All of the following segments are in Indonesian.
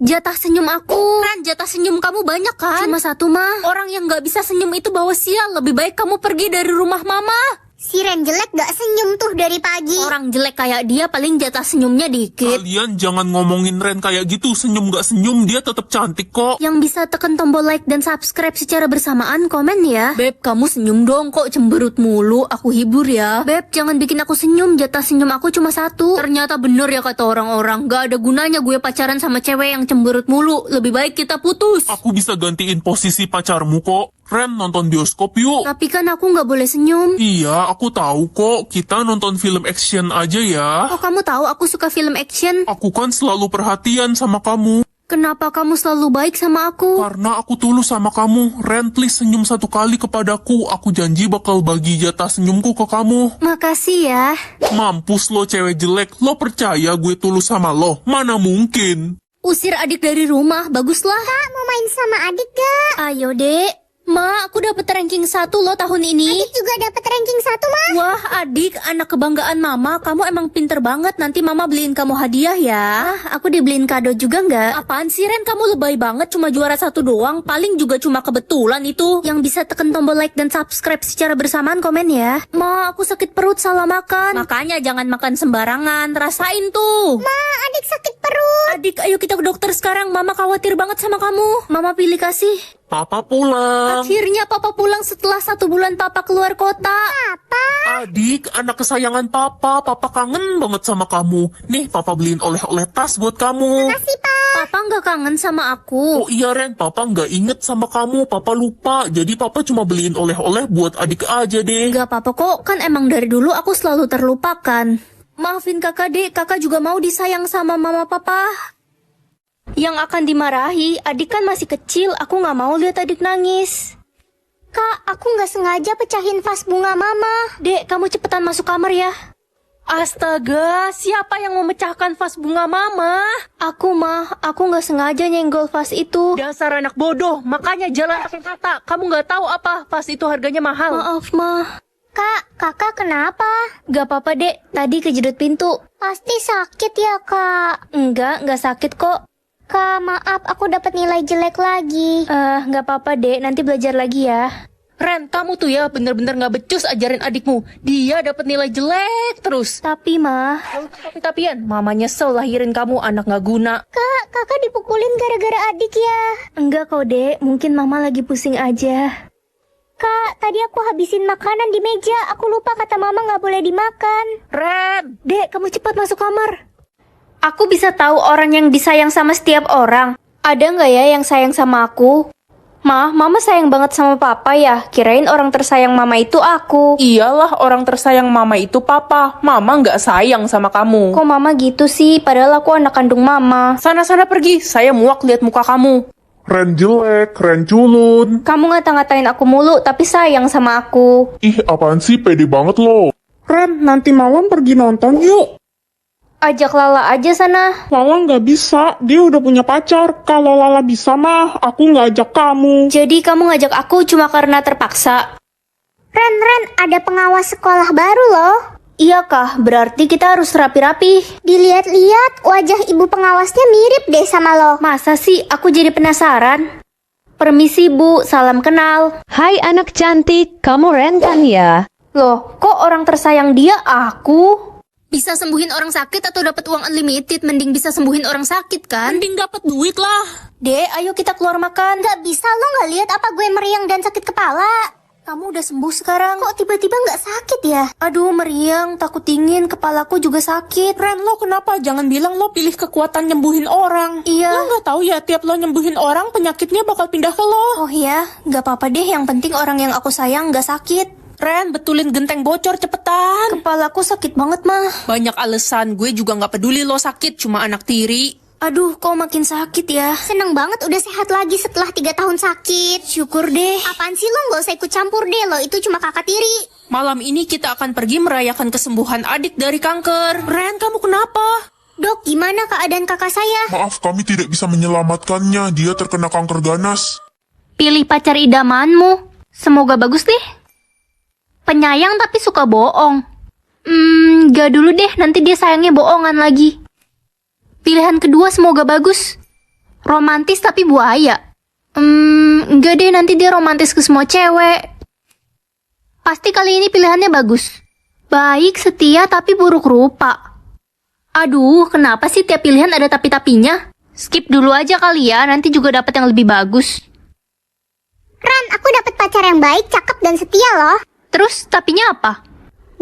Jatah senyum aku. Ren, jatah senyum kamu banyak kan? Cuma satu mah. Orang yang gak bisa senyum itu bawa sial. Lebih baik kamu pergi dari rumah mama. Si Ren jelek gak senyum tuh dari pagi. Orang jelek kayak dia paling jatah senyumnya dikit. Kalian jangan ngomongin Ren kayak gitu. Senyum gak senyum dia tetap cantik kok. Yang bisa tekan tombol like dan subscribe secara bersamaan, komen ya. Beb, kamu senyum dong, kok cemberut mulu. Aku hibur ya. Beb, jangan bikin aku senyum. Jatah senyum aku cuma satu. Ternyata bener ya kata orang-orang. Gak ada gunanya gue pacaran sama cewek yang cemberut mulu. Lebih baik kita putus. Aku bisa gantiin posisi pacarmu kok. Ren, nonton bioskop yuk. Tapi kan aku gak boleh senyum. Iya, aku tahu kok. Kita nonton film action aja ya. Kok kamu tahu aku suka film action? Aku kan selalu perhatian sama kamu. Kenapa kamu selalu baik sama aku? Karena aku tulus sama kamu. Ren, please senyum satu kali kepadaku. Aku janji bakal bagi jatah senyumku ke kamu. Makasih ya. Mampus lo cewek jelek. Lo percaya gue tulus sama lo? Mana mungkin. Usir adik dari rumah, baguslah. Kak, mau main sama adik gak? Ayo dek. Ma, aku dapet ranking 1 loh tahun ini. Adik juga dapat ranking 1, Ma. Wah, adik, anak kebanggaan mama. Kamu emang pinter banget. Nanti mama beliin kamu hadiah ya. Aku dibeliin kado juga nggak? Apaan sih, Ren? Kamu lebay banget. Cuma juara 1 doang. Paling juga cuma kebetulan itu. Yang bisa tekan tombol like dan subscribe secara bersamaan, komen ya. Ma, aku sakit perut salah makan. Makanya jangan makan sembarangan. Rasain tuh. Ma, adik sakit perut. Adik, ayo kita ke dokter sekarang. Mama khawatir banget sama kamu. Mama pilih kasih. Papa pulang. Akhirnya papa pulang setelah 1 bulan papa keluar kota. Papa. Adik, anak kesayangan papa. Papa kangen banget sama kamu. Nih, papa beliin oleh-oleh tas buat kamu. Kasih, Pa. Papa nggak kangen sama aku. Oh iya Ren, papa nggak inget sama kamu. Papa lupa. Jadi papa cuma beliin oleh-oleh buat adik aja deh. Gak apa-apa kok, kan emang dari dulu aku selalu terlupakan. Maafin kakak dek, kakak juga mau disayang sama mama papa. Yang akan dimarahi, adik kan masih kecil, aku gak mau lihat adik nangis. Kak, aku nggak sengaja pecahin vas bunga Mama. Dek, kamu cepetan masuk kamar ya. Astaga, siapa yang memecahkan vas bunga mama? Aku mah, aku gak sengaja nyenggol vas itu. Dasar anak bodoh, makanya jalan pakai kata. Kamu nggak tahu apa, vas itu harganya mahal. Maaf mah. Kak, kakak kenapa? Gak apa-apa dek, tadi kejedot pintu. Pasti sakit ya, Kak. Enggak sakit kok. Kak, maaf, aku dapat nilai jelek lagi. Gak apa-apa dek, nanti belajar lagi ya. Ren, kamu tuh ya bener-bener nggak becus ajarin adikmu. Dia dapat nilai jelek terus. Tapi mah, Tapi-tapian, mama nyesel lahirin kamu anak nggak guna. Kak, kakak dipukulin gara-gara adik ya. enggak kok dek, mungkin mama lagi pusing aja. Kak, tadi aku habisin makanan di meja. Aku lupa kata mama nggak boleh dimakan. Ren, Dek, kamu cepat masuk kamar. Aku bisa tahu orang yang disayang sama setiap orang. Ada nggak ya yang sayang sama aku? Mama sayang banget sama papa ya. Kirain orang tersayang mama itu aku. iyalah orang tersayang mama itu papa. Mama nggak sayang sama kamu. Kok mama gitu sih? Padahal aku anak kandung mama. Sana-sana pergi, saya muak lihat muka kamu. Ren jelek, Ren culun. Kamu ngata-ngatain aku mulu, tapi sayang sama aku. Ih, apaan sih? Pede banget lo. Ren, nanti malam pergi nonton yuk. Ajak Lala aja sana. Lala nggak bisa, dia udah punya pacar. Kalau Lala bisa mah, aku nggak ajak kamu. Jadi kamu ngajak aku cuma karena terpaksa? Ren, ada pengawas sekolah baru loh. Iya kah? Berarti kita harus rapi-rapi. Dilihat-lihat, wajah ibu pengawasnya mirip deh sama lo. Masa sih? Aku jadi penasaran. Permisi Bu, salam kenal. Hai anak cantik, kamu Ren kan ya? Loh, kok orang tersayang dia aku? Bisa sembuhin orang sakit atau dapat uang unlimited? Mending bisa sembuhin orang sakit kan? Mending dapat duit lah. Dek, ayo kita keluar makan. Nggak bisa, lo nggak lihat apa gue meriang dan sakit kepala? Kamu udah sembuh sekarang. Kok tiba-tiba nggak sakit ya? Aduh, meriang, takut dingin, kepalaku juga sakit. Ren, lo kenapa? Jangan bilang lo pilih kekuatan nyembuhin orang. Iya. Lo nggak tahu ya, tiap lo nyembuhin orang, penyakitnya bakal pindah ke lo. Oh iya, nggak apa-apa deh. Yang penting orang yang aku sayang nggak sakit. Ren, betulin genteng bocor cepetan. Kepalaku sakit banget mah. Banyak alasan, gue juga nggak peduli lo sakit, cuma anak tiri. Aduh, kok makin sakit ya? Seneng banget udah sehat lagi setelah 3 tahun sakit. Syukur deh. Apaan sih lo, nggak usah ikut campur deh, lo itu cuma kakak tiri. Malam ini kita akan pergi merayakan kesembuhan adik dari kanker. Ren, kamu kenapa? Dok, gimana keadaan kakak saya? Maaf, kami tidak bisa menyelamatkannya. Dia terkena kanker ganas. Pilih pacar idamanmu. Semoga bagus deh. Penyayang tapi suka bohong. Gak dulu deh, nanti dia sayangnya bohongan lagi. Pilihan kedua semoga bagus. Romantis tapi buaya. Enggak deh, nanti dia romantis ke semua cewek. Pasti kali ini pilihannya bagus. Baik, setia, tapi buruk rupa. Aduh, kenapa sih tiap pilihan ada tapi-tapinya? Skip dulu aja kali ya, nanti juga dapat yang lebih bagus. Ran, aku dapat pacar yang baik, cakep dan setia loh. Terus, tapinya apa?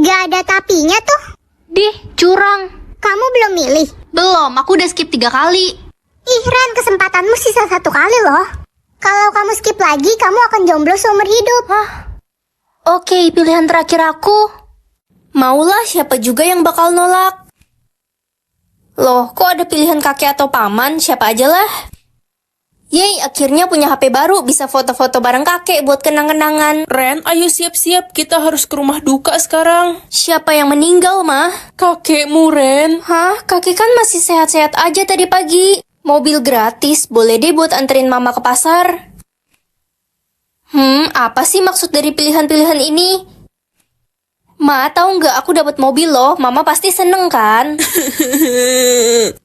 Gak ada tapinya tuh. Dih, curang. Kamu belum milih? Belum, aku udah skip 3 kali. Ih Ran, kesempatanmu sisa 1 kali loh. Kalau kamu skip lagi, kamu akan jomblo seumur hidup. Oke, pilihan terakhir aku. Maulah siapa juga yang bakal nolak. Loh, kok ada pilihan kakek atau paman? Siapa aja lah. Yeay, akhirnya punya HP baru. Bisa foto-foto bareng kakek buat kenang-kenangan. Ren, ayo siap-siap, kita harus ke rumah duka sekarang. Siapa yang meninggal, mah? Kakekmu, Ren. Hah? Kakek kan masih sehat-sehat aja tadi pagi. Mobil gratis, boleh deh buat anterin mama ke pasar. Apa sih maksud dari pilihan-pilihan ini? Ma, tahu nggak aku dapat mobil loh. Mama pasti seneng kan?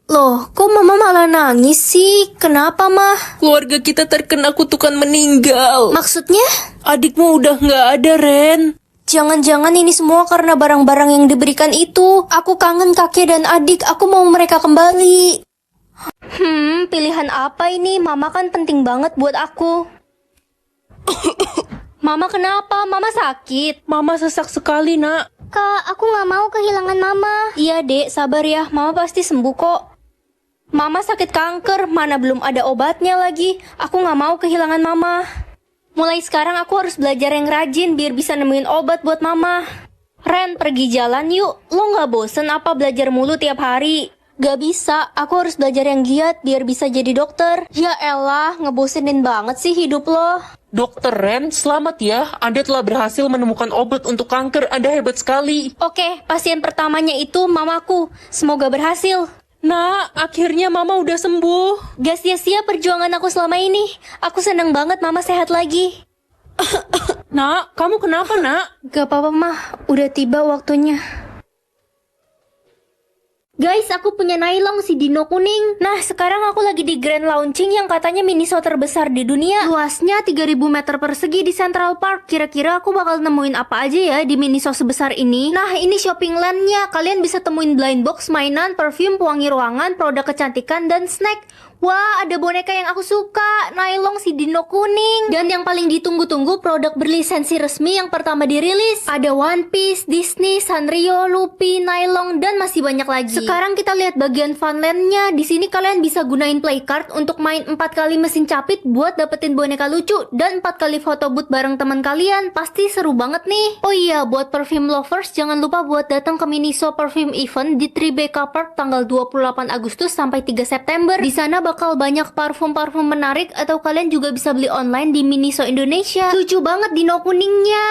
Loh, kok mama malah nangis sih? Kenapa, mah? Keluarga kita terkena kutukan meninggal. Maksudnya? Adikmu udah nggak ada, Ren. Jangan-jangan ini semua karena barang-barang yang diberikan itu. Aku kangen kakek dan adik. Aku mau mereka kembali. Pilihan apa ini? Mama kan penting banget buat aku. Mama kenapa? Mama sakit. Mama sesak sekali, nak. Kak, aku gak mau kehilangan mama. Iya, Dek, sabar ya. Mama pasti sembuh kok. Mama sakit kanker, mana belum ada obatnya lagi. Aku gak mau kehilangan mama. Mulai sekarang aku harus belajar yang rajin biar bisa nemuin obat buat mama. Ren, pergi jalan yuk. Lo gak bosen apa belajar mulu tiap hari? Gak bisa, aku harus belajar yang giat biar bisa jadi dokter. Ya elah, ngebosenin banget sih hidup lo. Dokter Ren, selamat ya. Anda telah berhasil menemukan obat untuk kanker. Anda hebat sekali. Oke, pasien pertamanya itu mamaku. Semoga berhasil. Nak, akhirnya mama udah sembuh. Gak sia-sia perjuangan aku selama ini. Aku seneng banget mama sehat lagi. Nak, kamu kenapa, nak? Gak apa-apa mah, udah tiba waktunya. Guys, aku punya nylon si dino kuning. Nah, sekarang aku lagi di grand launching yang katanya miniso terbesar di dunia. Luasnya 3000 meter persegi di Central Park. Kira-kira aku bakal nemuin apa aja ya di miniso sebesar ini? Nah, ini shopping landnya. Kalian bisa temuin blind box, mainan, perfume, pewangi ruangan, produk kecantikan, dan snack. Wah, ada boneka yang aku suka, nylon si dino kuning. Dan yang paling ditunggu-tunggu produk berlisensi resmi yang pertama dirilis. Ada One Piece, Disney, Sanrio, Luffy, nylon, dan masih banyak lagi. Sekarang kita lihat bagian funlandnya. Di sini kalian bisa gunain play card untuk main 4 kali mesin capit buat dapetin boneka lucu dan 4 kali foto booth bareng teman kalian. Pasti seru banget nih. Oh iya, buat perfume lovers jangan lupa buat datang ke Miniso Perfume Event di Tribeca Park tanggal 28 Agustus sampai 3 September. Di sana bakal banyak parfum-parfum menarik atau kalian juga bisa beli online di Miniso Indonesia. Lucu banget dino kuningnya.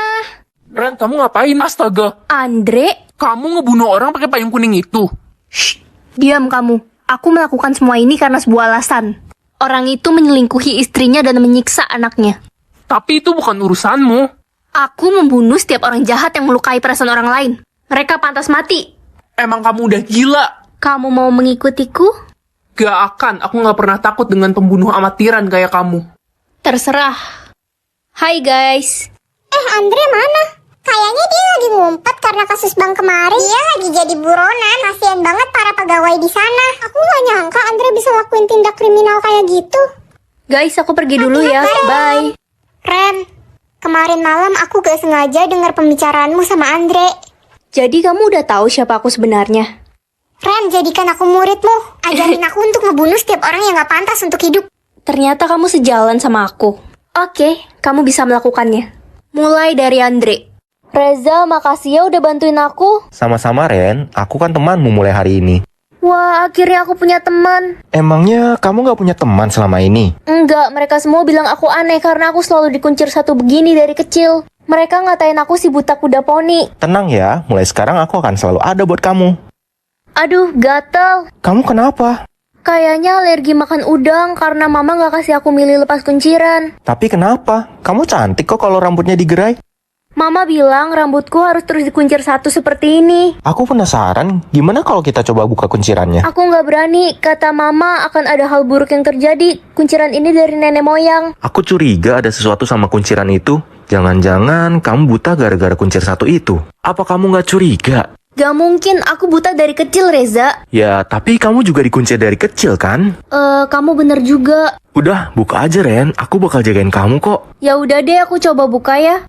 Ren, kamu ngapain? Astaga. Andre, Kamu ngebunuh orang pakai payung kuning itu. diam kamu. Aku melakukan semua ini karena sebuah alasan. Orang itu menyelingkuhi istrinya dan menyiksa anaknya. Tapi itu bukan urusanmu. Aku membunuh setiap orang jahat yang melukai perasaan orang lain. Mereka pantas mati. Emang kamu udah gila? Kamu mau mengikutiku? Gak akan, aku gak pernah takut dengan pembunuh amatiran kayak kamu. Terserah. Hai guys. Andre mana? Kayaknya dia lagi ngumpet karena kasus bank kemarin. Dia lagi jadi buronan. Kasian banget para pegawai di sana. Aku gak nyangka Andre bisa lakuin tindak kriminal kayak gitu. Guys, aku pergi dulu ya. Bye. Ren, kemarin malam aku gak sengaja dengar pembicaraanmu sama Andre. Jadi kamu udah tahu siapa aku sebenarnya? Ren, jadikan aku muridmu. Ajarin aku untuk ngebunuh setiap orang yang gak pantas untuk hidup. Ternyata kamu sejalan sama aku. Oke, kamu bisa melakukannya. Mulai dari Andre. Reza, makasih ya udah bantuin aku. Sama-sama Ren, aku kan temanmu mulai hari ini. Wah, akhirnya aku punya teman. Emangnya kamu gak punya teman selama ini? Enggak, mereka semua bilang aku aneh karena aku selalu dikuncir satu begini dari kecil. Mereka ngatain aku si buta kuda poni. Tenang ya, mulai sekarang aku akan selalu ada buat kamu. Aduh, gatel. Kamu kenapa? Kayaknya alergi makan udang karena mama gak kasih aku milih lepas kunciran. Tapi kenapa? Kamu cantik kok kalau rambutnya digerai. Mama bilang rambutku harus terus dikuncir satu seperti ini. Aku penasaran, gimana kalau kita coba buka kuncirannya? Aku nggak berani, kata Mama akan ada hal buruk yang terjadi. Kunciran ini dari nenek moyang. Aku curiga ada sesuatu sama kunciran itu. Jangan-jangan kamu buta gara-gara kuncir satu itu. Apa kamu nggak curiga? Gak mungkin, aku buta dari kecil, Reza. Ya, tapi kamu juga dikuncir dari kecil kan? Kamu bener juga. Udah, buka aja Ren. Aku bakal jagain kamu kok. Ya udah deh, aku coba buka ya.